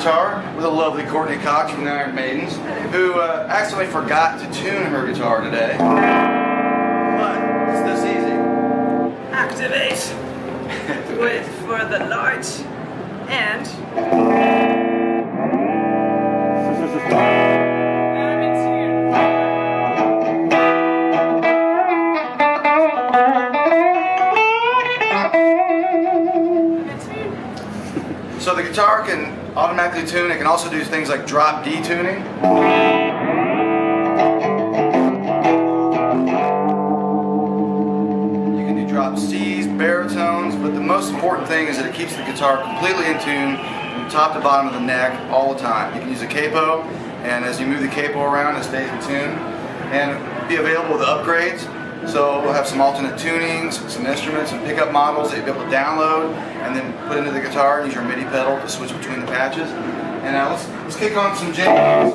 guitar with a lovely Courtney Cox from the Iron Maidens, who accidentally forgot to tune her guitar today. But it's this easy. Activate. Wait for the light. And I'm in tune. So the guitar can automatically tune. It can also do things like drop D tuning. You can do drop C's, baritones, but the most important thing is that it keeps the guitar completely in tune from top to bottom of the neck all the time. You can use a capo, and as you move the capo around, it stays in tune. And be available with upgrades. So we'll have some alternate tunings, some instruments, and pickup models that you'll be able to download and then put into the guitar and use your MIDI pedal to switch between the patches. And now let's kick on some jingles.